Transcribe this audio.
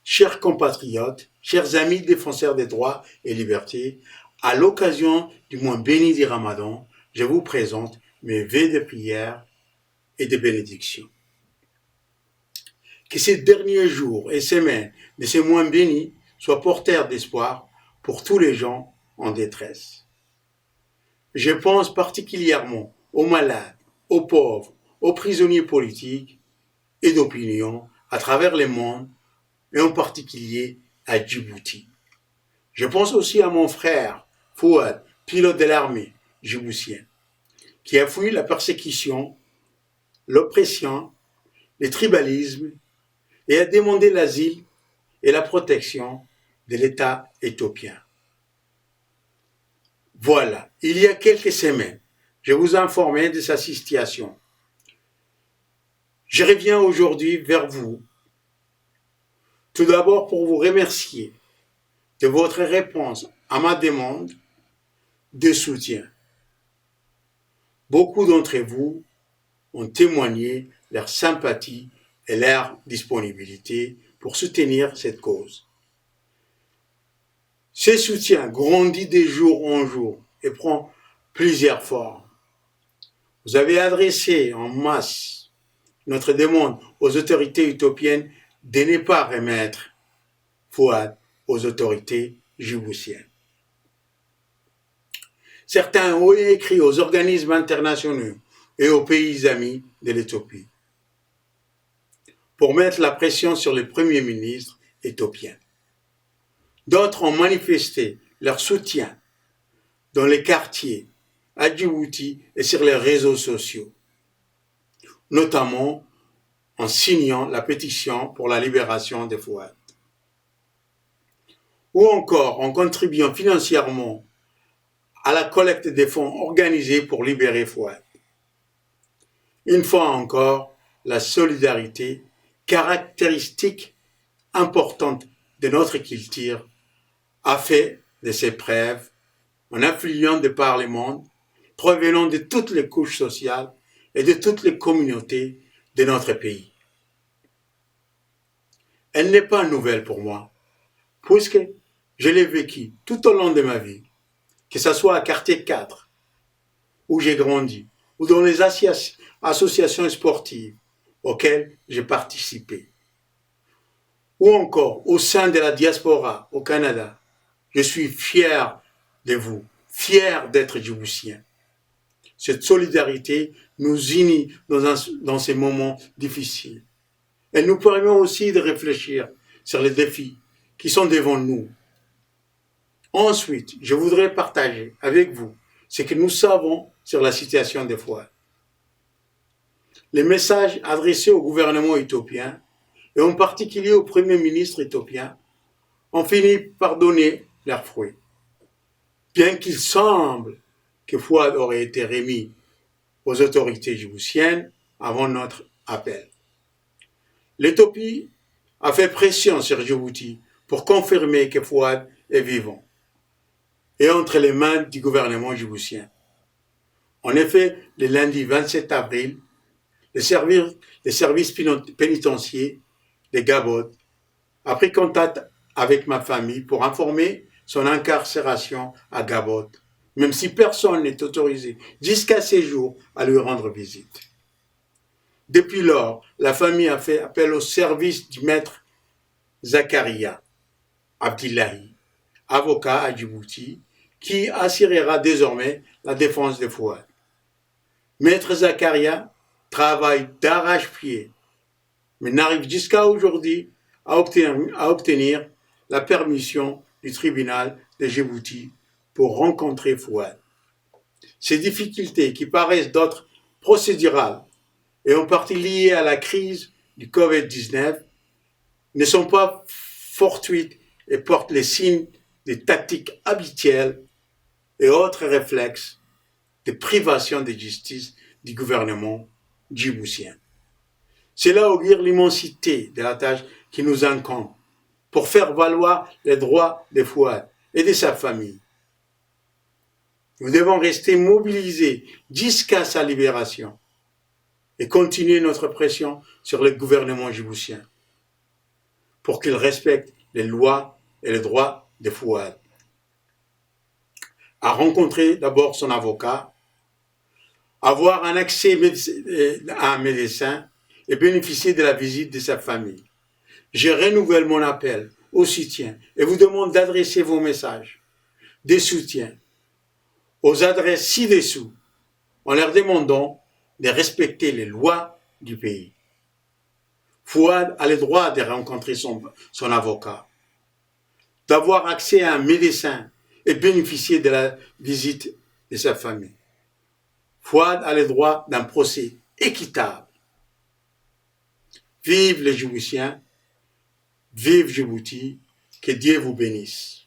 chers compatriotes, chers amis défenseurs des droits et libertés, à l'occasion du mois béni du Ramadan, je vous présente mes vœux de prière et de bénédiction. Que ces derniers jours et semaines de ces mois bénis soient porteurs d'espoir pour tous les gens en détresse. Je pense particulièrement aux malades, aux pauvres, aux prisonniers politiques et d'opinion à travers le monde, et en particulier à Djibouti. Je pense aussi à mon frère, Fouad, pilote de l'armée djiboutienne, qui a fui la persécution, l'oppression, le tribalisme et a demandé l'asile et la protection de l'État éthiopien. Voilà, il y a quelques semaines, je vous informais de sa situation. Je reviens aujourd'hui vers vous, tout d'abord pour vous remercier de votre réponse à ma demande de soutien. Beaucoup d'entre vous ont témoigné leur sympathie et leur disponibilité pour soutenir cette cause. Ce soutien grandit de jour en jour et prend plusieurs formes. Vous avez adressé en masse notre demande aux autorités éthiopiennes de ne pas remettre Fouad aux autorités djiboutiennes. Certains ont écrit aux organismes internationaux et aux pays amis de l'Éthiopie pour mettre la pression sur le Premier ministre éthiopien. D'autres ont manifesté leur soutien dans les quartiers, à Djibouti et sur les réseaux sociaux, notamment en signant la pétition pour la libération de Fouad, ou encore en contribuant financièrement à la collecte des fonds organisés pour libérer Fouad. Une fois encore, la solidarité, caractéristique importante de notre culture, a fait de ses preuves en influant de par le monde, provenant de toutes les couches sociales et de toutes les communautés de notre pays. Elle n'est pas nouvelle pour moi, puisque je l'ai vécue tout au long de ma vie, que ce soit à Quartier 4, où j'ai grandi, ou dans les associations sportives auxquelles j'ai participé, ou encore au sein de la diaspora au Canada. Je suis fier de vous, fier d'être djiboutien. Cette solidarité nous unit dans ces moments difficiles. Elle nous permet aussi de réfléchir sur les défis qui sont devant nous. Ensuite, je voudrais partager avec vous ce que nous savons sur la situation des Fouad. Les messages adressés au gouvernement éthiopien, et en particulier au Premier ministre éthiopien, ont fini par donner leurs fruits. Bien qu'il semble que Fouad aurait été remis aux autorités djiboutiennes avant notre appel. L'Éthiopie a fait pression sur Djibouti pour confirmer que Fouad est vivant et entre les mains du gouvernement djiboutien. En effet, le lundi 27 avril, les services pénitentiaires de Gabon a pris contact avec ma famille pour informer son incarcération à Gabon, même si personne n'est autorisé jusqu'à ces jours à lui rendre visite. Depuis lors, la famille a fait appel au service du maître Zakaria Abdillahi, avocat à Djibouti, qui assurera désormais la défense de Fouad. Maître Zakaria travaille d'arrache-pied, mais n'arrive jusqu'à aujourd'hui à obtenir la permission du tribunal de Djibouti pour rencontrer Fouad. Ces difficultés, qui paraissent d'autres procédurales et en partie liées à la crise du Covid-19, ne sont pas fortuites et portent les signes des tactiques habituelles et autres réflexes de privation de justice du gouvernement djiboutien. Cela augure l'immensité de la tâche qui nous incombe pour faire valoir les droits de Fouad et de sa famille. Nous devons rester mobilisés jusqu'à sa libération et continuer notre pression sur le gouvernement djiboutien. pour qu'il respecte les lois et les droits de Fouad. A rencontré d'abord son avocat, avoir un accès à un médecin et bénéficier de la visite de sa famille. Je renouvelle mon appel au soutien et vous demande d'adresser vos messages de soutien aux adresses ci-dessous en leur demandant de respecter les lois du pays. Fouad a le droit de rencontrer son avocat, d'avoir accès à un médecin et bénéficier de la visite de sa famille. Fouad a le droit d'un procès équitable. Vive les Djiboutiens, vive Djibouti, que Dieu vous bénisse.